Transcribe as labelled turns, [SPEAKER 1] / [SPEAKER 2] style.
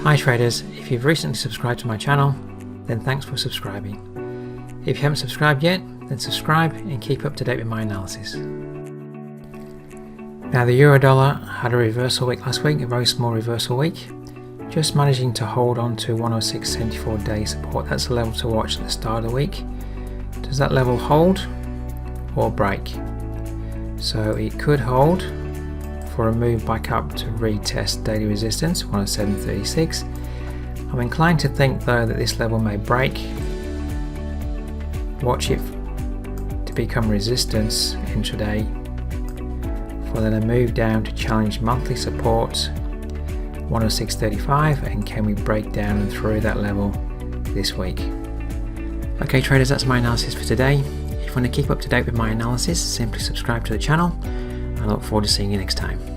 [SPEAKER 1] Hi traders, if you've recently subscribed to my channel, then thanks for subscribing. If you haven't subscribed yet, then subscribe and keep up to date with my analysis. Now the euro dollar had a reversal week last week, a very small reversal week, just managing to hold on to 106.74 day support. That's the level to watch at the start of the week. Does that level hold or break? So it could hold for a move back up to retest daily resistance 107.36. I'm inclined to think though that this level may break. Watch it to become resistance intraday for then a move down to challenge monthly support 106.35, and can we break down and through that level this week? Okay traders, that's my analysis for today. If you want to keep up to date with my analysis, simply subscribe to the channel. I look forward to seeing you next time.